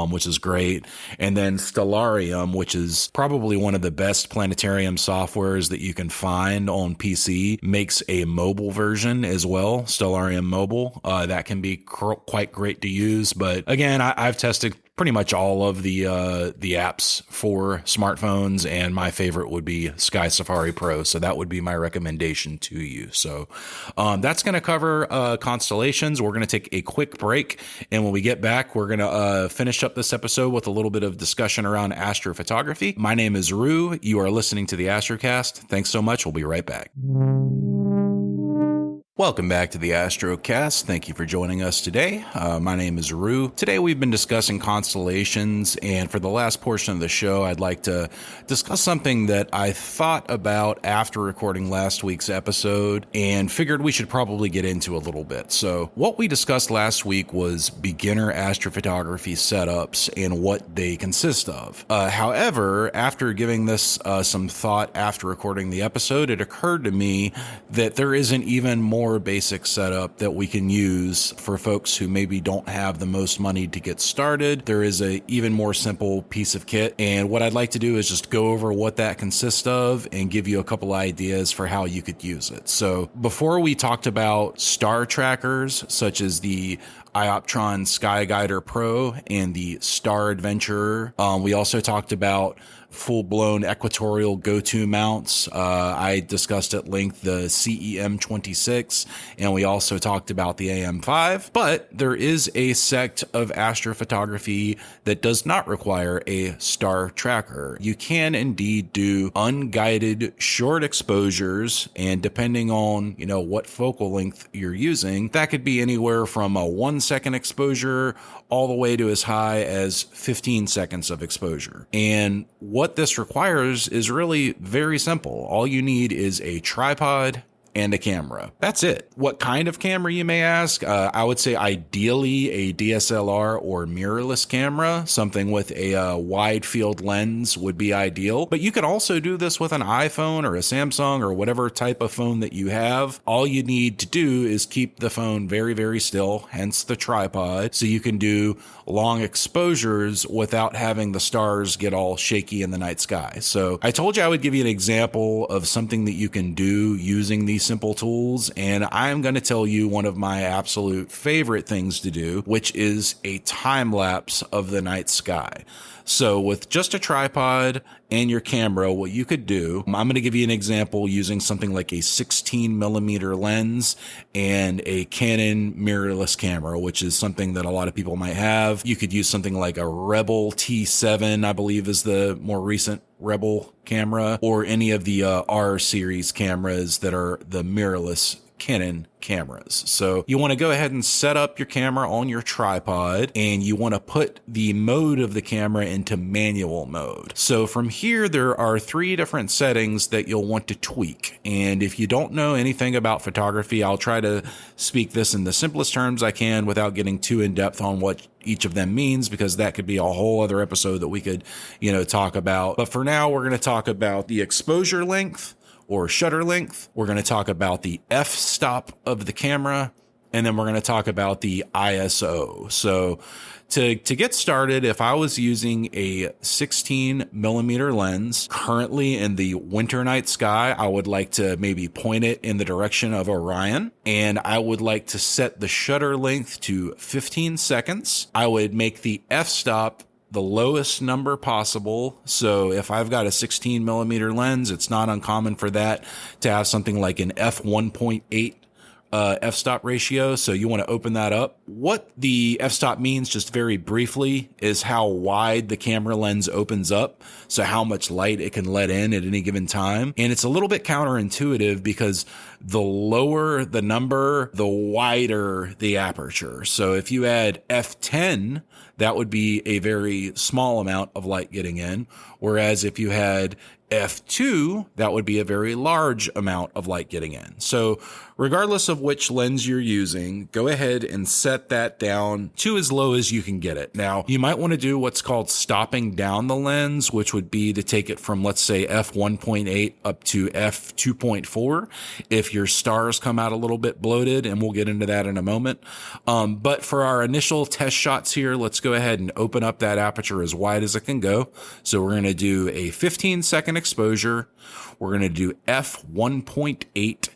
which is great. And then Stellarium, which is probably one of the best planetarium softwares that you can find on PC, makes a mobile version as well, Stellarium Mobile. That can be quite great to use. But again, I've tested pretty much all of the apps for smartphones, and my favorite would be Sky Safari Pro. So that would be my recommendation to you. So that's going to cover constellations. We're going to take a quick break, and when we get back, we're going to finish up this episode with a little bit of discussion around astrophotography. My name is Rue. You are listening to the Astrocast. Thanks so much. We'll be right back. Welcome back to the Astrocast. Thank you for joining us today. My name is Rue. Today we've been discussing constellations, and for the last portion of the show, I'd like to discuss something that I thought about after recording last week's episode and figured we should probably get into a little bit. So what we discussed last week was beginner astrophotography setups and what they consist of. However, after giving this some thought after recording the episode, it occurred to me that there is an even more basic setup that we can use for folks who maybe don't have the most money to get started. There is a even more simple piece of kit, and what I'd like to do is just go over what that consists of and give you a couple ideas for how you could use it. So before we talked about star trackers such as the Ioptron Sky Guider Pro and the Star Adventurer, we also talked about full-blown equatorial go-to mounts. I discussed at length the CEM26, and we also talked about the AM5, but there is a sect of astrophotography that does not require a star tracker. You can indeed do unguided short exposures, and depending on, what focal length you're using, that could be anywhere from a 1-second exposure all the way to as high as 15 seconds of exposure. And what this requires is really very simple. All you need is a tripod and a camera. That's it. What kind of camera, you may ask? I would say ideally a DSLR or mirrorless camera. Something with a wide field lens would be ideal. But you could also do this with an iPhone or a Samsung or whatever type of phone that you have. All you need to do is keep the phone very, very still, hence the tripod, so you can do long exposures without having the stars get all shaky in the night sky. So I told you I would give you an example of something that you can do using these simple tools, and I'm going to tell you one of my absolute favorite things to do, which is a time lapse of the night sky. So with just a tripod and your camera, what you could do, I'm going to give you an example using something like a 16 millimeter lens and a Canon mirrorless camera, which is something that a lot of people might have. You could use something like a Rebel T7, I believe is the more recent Rebel camera, or any of the R series cameras that are the mirrorless Canon cameras. So you want to go ahead and set up your camera on your tripod, and you want to put the mode of the camera into manual mode. So from here, there are 3 different settings that you'll want to tweak. And if you don't know anything about photography, I'll try to speak this in the simplest terms I can without getting too in depth on what each of them means, because that could be a whole other episode that we could, talk about. But for now, we're going to talk about the exposure length, or shutter length. We're going to talk about the f-stop of the camera, and then we're going to talk about the ISO. So to get started, if I was using a 16 millimeter lens currently in the winter night sky, I would like to maybe point it in the direction of Orion, and I would like to set the shutter length to 15 seconds. I would make the f-stop the lowest number possible. So if I've got a 16 millimeter lens, it's not uncommon for that to have something like an f1.8 f-stop ratio. So you want to open that up. What the f-stop means, just very briefly, is how wide the camera lens opens up. So how much light it can let in at any given time. And it's a little bit counterintuitive because the lower the number, the wider the aperture. So if you add f10, that would be a very small amount of light getting in. Whereas if you had f2, that would be a very large amount of light getting in. So regardless of which lens you're using, go ahead and set that down to as low as you can get it. Now, you might want to do what's called stopping down the lens, which would be to take it from, let's say, f1.8 up to f2.4 if your stars come out a little bit bloated, and we'll get into that in a moment. But for our initial test shots here, let's go ahead and open up that aperture as wide as it can go. So we're going to do a 15-second exposure. We're going to do f1.8,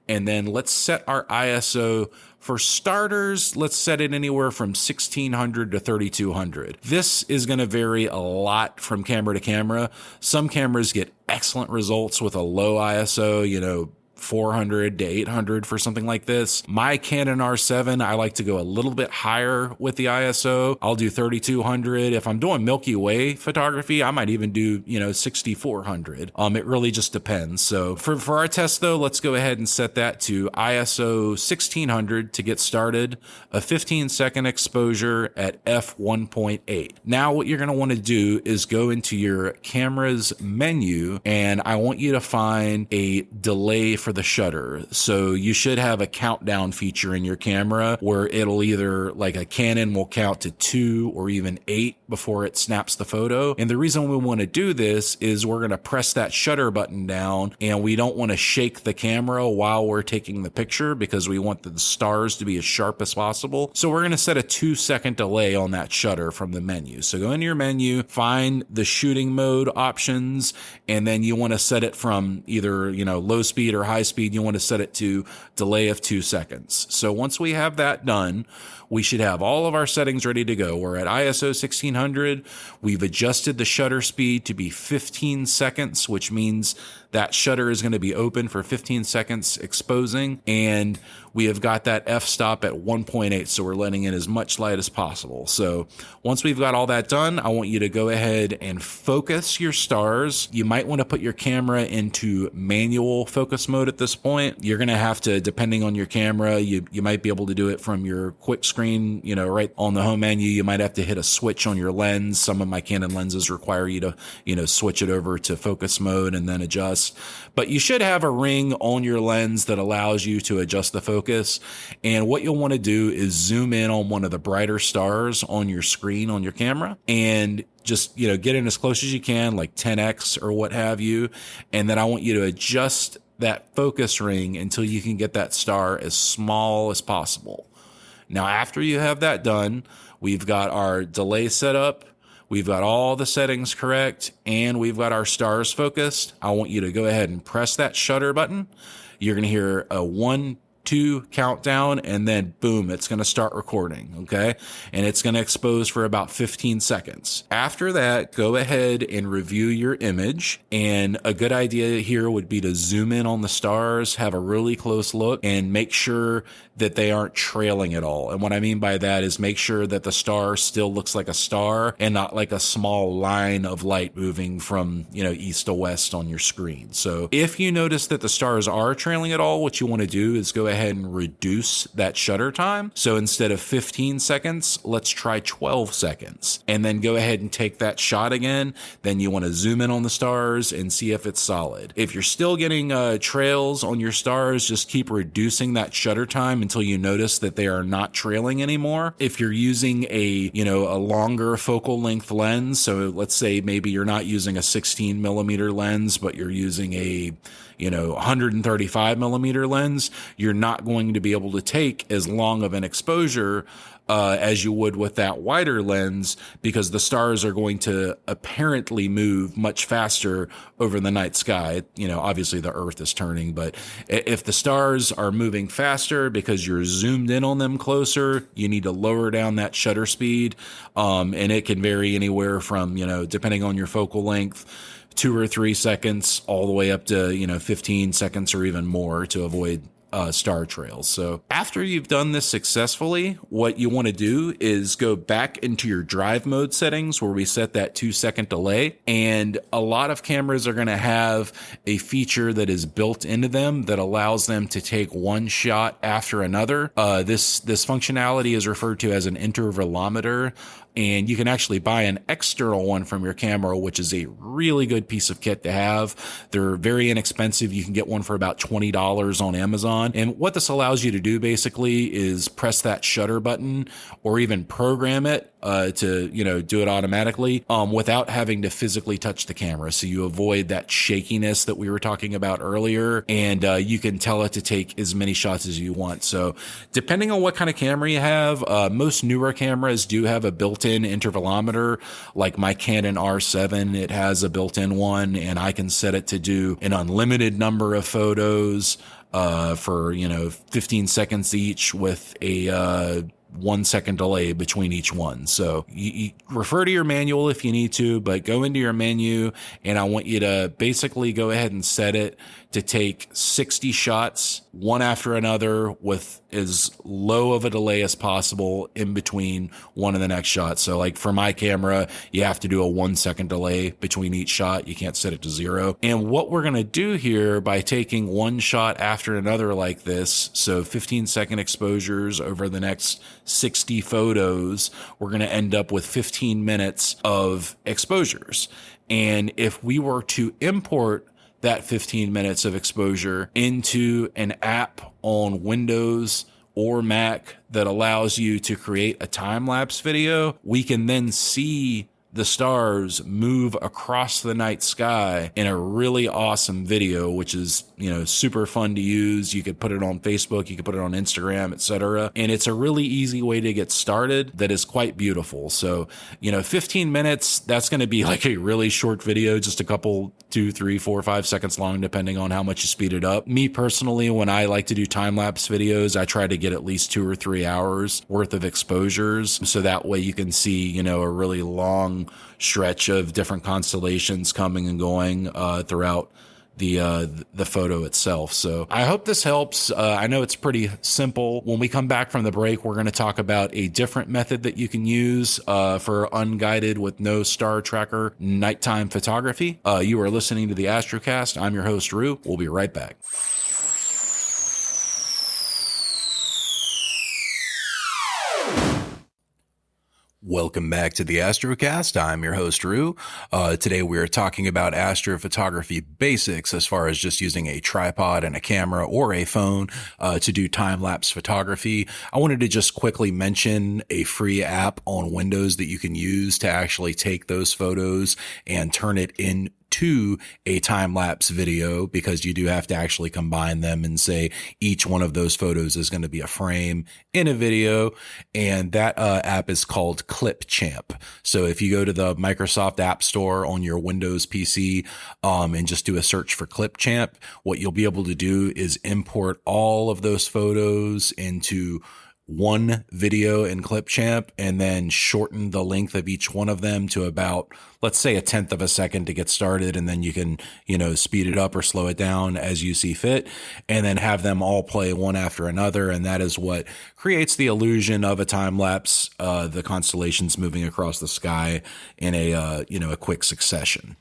and then let's set our ISO. For starters, let's set it anywhere from 1600 to 3200. This is going to vary a lot from camera to camera. Some cameras get excellent results with a low ISO, 400 to 800 for something like this. My Canon R7, I like to go a little bit higher with the ISO. I'll do 3200. If I'm doing Milky Way photography, I might even do, 6400. It really just depends. So for our test though, let's go ahead and set that to ISO 1600 to get started, a 15-second exposure at f1.8. Now what you're going to want to do is go into your camera's menu, and I want you to find a delay for the shutter. So you should have a countdown feature in your camera where it'll either, like a Canon will count to 2 or even 8 before it snaps the photo. And the reason we want to do this is we're going to press that shutter button down, and we don't want to shake the camera while we're taking the picture because we want the stars to be as sharp as possible. So we're going to set a 2-second delay on that shutter from the menu. So go into your menu, find the shooting mode options, and then you want to set it from either, low speed or high speed. You want to set it to delay of 2 seconds. So once we have that done, we should have all of our settings ready to go. We're at ISO 1600. We've adjusted the shutter speed to be 15 seconds, which means that shutter is going to be open for 15 seconds exposing. And we have got that f-stop at 1.8. So we're letting in as much light as possible. So once we've got all that done, I want you to go ahead and focus your stars. You might want to put your camera into manual focus mode at this point. You're going to have to, depending on your camera, you might be able to do it from your quick screen, right on the home menu. You might have to hit a switch on your lens. Some of my Canon lenses require you to, switch it over to focus mode and then adjust. But you should have a ring on your lens that allows you to adjust the focus. And what you'll want to do is zoom in on one of the brighter stars on your screen on your camera, and just, get in as close as you can, like 10x or what have you. And then I want you to adjust that focus ring until you can get that star as small as possible. Now, after you have that done, we've got our delay set up. we've got all the settings correct, and we've got our stars focused, I want you to go ahead and press that shutter button. You're going to hear a 1, 2 countdown, and then boom, it's going to start recording. Okay. And it's going to expose for about 15 seconds. After that, go ahead and review your image. And a good idea here would be to zoom in on the stars, have a really close look, and make sure that they aren't trailing at all. And what I mean by that is make sure that the star still looks like a star and not like a small line of light moving from, east to west on your screen. So if you notice that the stars are trailing at all, what you want to do is go ahead and reduce that shutter time. So instead of 15 seconds, let's try 12 seconds. And then go ahead and take that shot again. Then you want to zoom in on the stars and see if it's solid. If you're still getting trails on your stars, just keep reducing that shutter time until you notice that they are not trailing anymore. If you're using a longer focal length lens, so let's say maybe you're not using a 16 millimeter lens, but you're using a 135 millimeter lens, you're not going to be able to take as long of an exposure as you would with that wider lens, because the stars are going to apparently move much faster over the night sky. Obviously the Earth is turning, but if the stars are moving faster because you're zoomed in on them closer, you need to lower down that shutter speed. And it can vary anywhere from, depending on your focal length, 2 or 3 seconds all the way up to, 15 seconds or even more to avoid star trails. So after you've done this successfully, what you want to do is go back into your drive mode settings where we set that 2-second delay. And a lot of cameras are going to have a feature that is built into them that allows them to take one shot after another. This functionality is referred to as an intervalometer. And you can actually buy an external one from your camera, which is a really good piece of kit to have. They're very inexpensive. You can get one for about $20 on Amazon. And what this allows you to do basically is press that shutter button or even program it to do it automatically without having to physically touch the camera. So you avoid that shakiness that we were talking about earlier, and you can tell it to take as many shots as you want. So depending on what kind of camera you have, most newer cameras do have a built-in intervalometer. Like my Canon R7, it has a built-in one, and I can set it to do an unlimited number of photos for 15 seconds each with a 1 second delay between each one. So you refer to your manual if you need to, but go into your menu, and I want you to basically go ahead and set it to take 60 shots, one after another, with as low of a delay as possible in between one and the next shot. So like for my camera, you have to do a 1 second delay between each shot. You can't set it to 0. And what we're going to do here by taking one shot after another like this, so 15-second exposures over the next 60 photos, we're going to end up with 15 minutes of exposures. And if we were to import that 15 minutes of exposure into an app on Windows or Mac that allows you to create a time-lapse video, we can then see the stars move across the night sky in a really awesome video, which is, super fun to use. You could put it on Facebook, you could put it on Instagram, etc. And it's a really easy way to get started that is quite beautiful. So, 15 minutes, that's going to be like a really short video, just a couple, 2, 3, 4, 5 seconds long, depending on how much you speed it up. Me personally, when I like to do time-lapse videos, I try to get at least 2 or 3 hours worth of exposures. So that way you can see, a really long stretch of different constellations coming and going throughout the photo itself. So I hope this helps. I know it's pretty simple. When we come back from the break, we're going to talk about a different method that you can use for unguided with no star tracker nighttime photography. You are listening to the Astrocast. I'm your host, Rue. We'll be right back. Welcome back to the Astrocast. I'm your host, Rue. Today we are talking about astrophotography basics as far as just using a tripod and a camera or a phone to do time-lapse photography. I wanted to just quickly mention a free app on Windows that you can use to actually take those photos and turn it into to a time-lapse video, because you do have to actually combine them and say each one of those photos is going to be a frame in a video. And that app is called Clipchamp. So if you go to the Microsoft App Store on your Windows PC and just do a search for Clipchamp, what you'll be able to do is import all of those photos into one video in Clipchamp and then shorten the length of each one of them to about, let's say, 1/10 of a second to get started. And then you can, speed it up or slow it down as you see fit, and then have them all play one after another. And that is what creates the illusion of a time lapse, the constellations moving across the sky in a quick succession.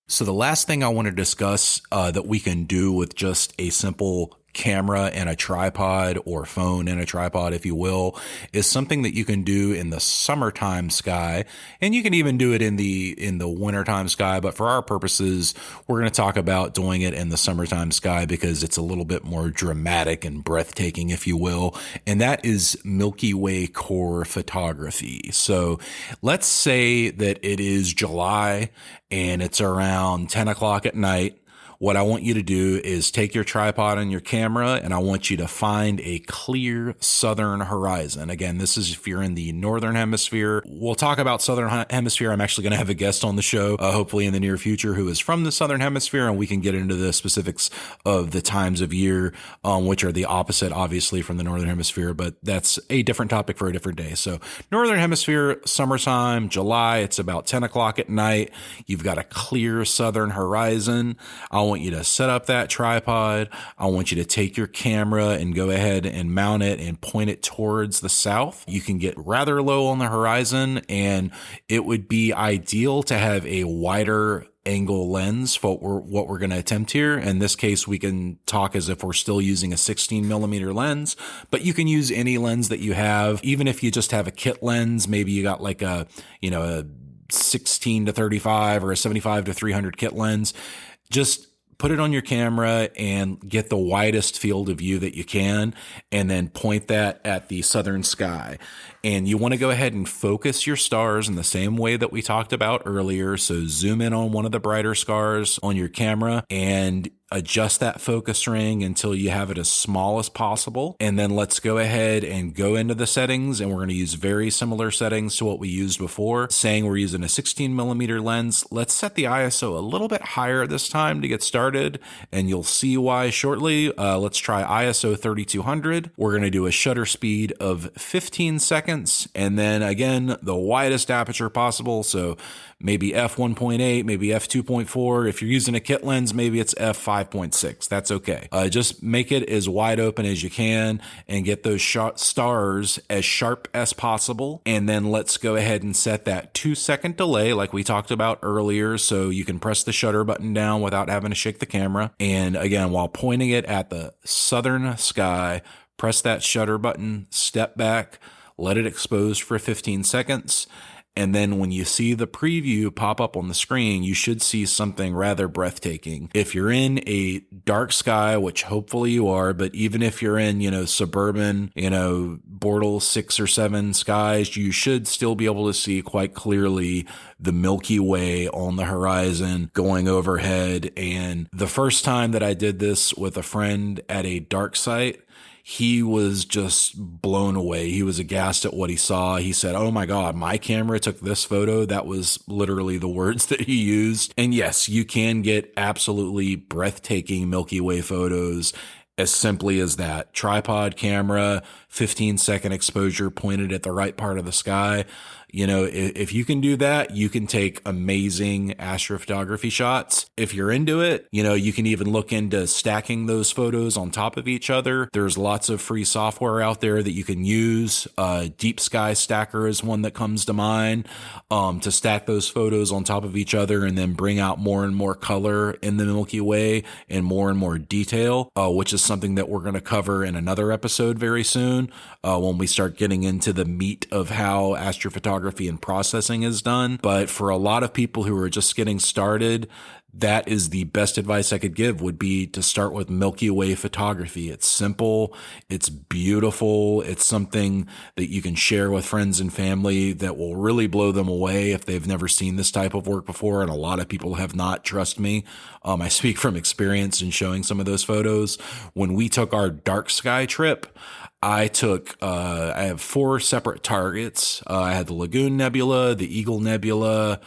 So the last thing I want to discuss that we can do with just a simple camera and a tripod, or phone and a tripod, if you will, is something that you can do in the summertime sky. And you can even do it in the wintertime sky. But for our purposes, we're going to talk about doing it in the summertime sky because it's a little bit more dramatic and breathtaking, if you will. And that is Milky Way core photography. So let's say that it is July and it's around 10 o'clock at night. What I want you to do is take your tripod and your camera, and I want you to find a clear southern horizon. Again, this is if you're in the northern hemisphere. We'll talk about southern hemisphere. I'm actually going to have a guest on the show, hopefully in the near future, who is from the southern hemisphere, and we can get into the specifics of the times of year, which are the opposite, obviously, from the northern hemisphere, but that's a different topic for a different day. So northern hemisphere, summertime, July, it's about 10 o'clock at night. You've got a clear southern horizon. I want you to set up that tripod. I want you to take your camera and go ahead and mount it and point it towards the south. You can get rather low on the horizon, and it would be ideal to have a wider angle lens for what we're going to attempt here. In this case, we can talk as if we're still using a 16 millimeter lens, but you can use any lens that you have. Even if you just have a kit lens, maybe you got like a 16 to 35 or a 75 to 300 kit lens, just put it on your camera and get the widest field of view that you can, and then point that at the southern sky. And you want to go ahead and focus your stars in the same way that we talked about earlier. So zoom in on one of the brighter stars on your camera and adjust that focus ring until you have it as small as possible. And then let's go ahead and go into the settings, and we're going to use very similar settings to what we used before. Saying we're using a 16 millimeter lens, let's set the ISO a little bit higher this time to get started, and you'll see why shortly. Let's try ISO 3200. We're going to do a shutter speed of 15 seconds, and then again, the widest aperture possible. So maybe f1.8, maybe f2.4. If you're using a kit lens, maybe it's f5.6. That's okay. Just make it as wide open as you can and get those stars as sharp as possible. And then let's go ahead and set that 2-second delay like we talked about earlier, so you can press the shutter button down without having to shake the camera. And again, while pointing it at the southern sky, press that shutter button, step back, let it expose for 15 seconds. And then when you see the preview pop up on the screen, you should see something rather breathtaking. If you're in a dark sky, which hopefully you are, but even if you're in, suburban, Bortle 6 or 7 skies, you should still be able to see quite clearly the Milky Way on the horizon going overhead. And the first time that I did this with a friend at a dark site, he was just blown away. He was aghast at what he saw. He said, "Oh my God, my camera took this photo." That was literally the words that he used. And yes, you can get absolutely breathtaking Milky Way photos as simply as that. Tripod camera, 15-second exposure pointed at the right part of the sky. If you can do that, you can take amazing astrophotography shots. If you're into it, you can even look into stacking those photos on top of each other. There's lots of free software out there that you can use. Deep Sky Stacker is one that comes to mind, to stack those photos on top of each other and then bring out more and more color in the Milky Way and more detail, which is something that we're going to cover in another episode very soon, when we start getting into the meat of how astrophotography and processing is done. But for a lot of people who are just getting started, that is the best advice I could give, would be to start with Milky Way photography. It's simple. It's beautiful. It's something that you can share with friends and family that will really blow them away if they've never seen this type of work before. And a lot of people have not, trust me. I speak from experience in showing some of those photos. When we took our dark sky trip, I have 4 separate targets. I had the Lagoon Nebula, the Eagle Nebula,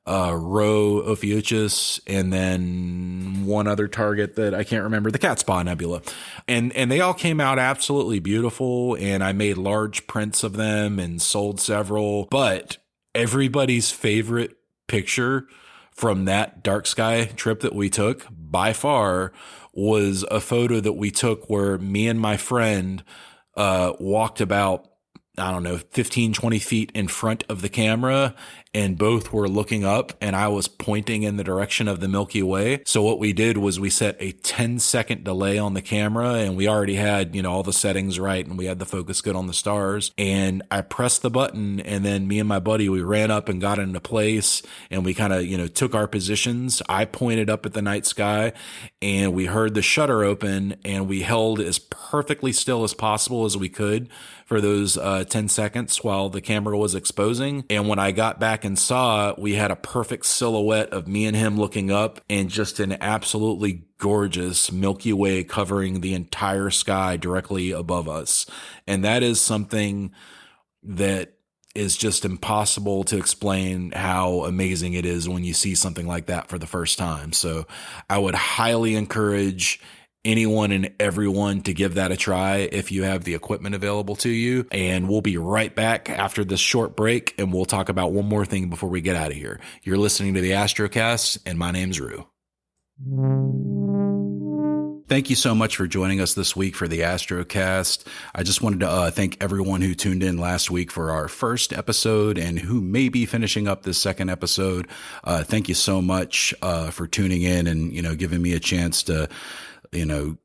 Rho Ophiuchus, and then one other target that I can't remember, the Catspaw Nebula. And they all came out absolutely beautiful, and I made large prints of them and sold several. But everybody's favorite picture from that dark sky trip that we took by far was a photo that we took where me and my friend walked about, 15, 20 feet in front of the camera, and both were looking up, and I was pointing in the direction of the Milky Way. So what we did was we set a 10-second delay on the camera, and we already had, all the settings right, and we had the focus good on the stars. And I pressed the button, and then me and my buddy, we ran up and got into place, and we kind of, took our positions. I pointed up at the night sky, and we heard the shutter open, and we held as perfectly still as possible as we could for those 10 seconds while the camera was exposing. And when I got back and saw, we had a perfect silhouette of me and him looking up, and just an absolutely gorgeous Milky Way covering the entire sky directly above us. And that is something that is just impossible to explain how amazing it is when you see something like that for the first time. So I would highly encourage anyone and everyone to give that a try if you have the equipment available to you. And we'll be right back after this short break, and we'll talk about one more thing before we get out of here. You're listening to the Astrocast, and my name's Rue. Thank you so much for joining us this week for the Astrocast. I just wanted to thank everyone who tuned in last week for our first episode and who may be finishing up this second episode. Thank you so much for tuning in and, giving me a chance to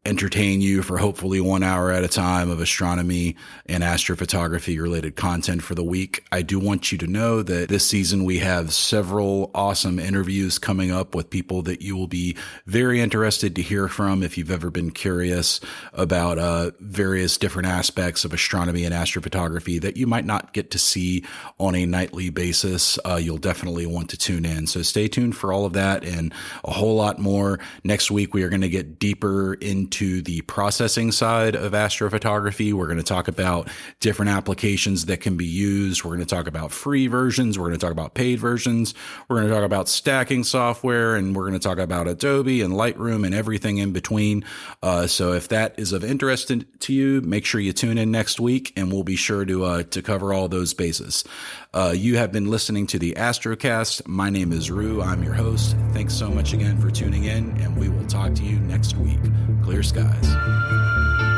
entertain you for hopefully 1 hour at a time of astronomy and astrophotography related content for the week. I do want you to know that this season we have several awesome interviews coming up with people that you will be very interested to hear from if you've ever been curious about various different aspects of astronomy and astrophotography that you might not get to see on a nightly basis. You'll definitely want to tune in. So stay tuned for all of that and a whole lot more. Next week, we are going to get deeper into the processing side of astrophotography. We're going to talk about different applications that can be used. We're going to talk about free versions. We're going to talk about paid versions. We're going to talk about stacking software, and we're going to talk about Adobe and Lightroom and everything in between. So if that is of interest to you, make sure you tune in next week, and we'll be sure to cover all those bases. You have been listening to the Astrocast. My name is Rue. I'm your host. Thanks so much again for tuning in, and we will talk to you next week. Clear skies.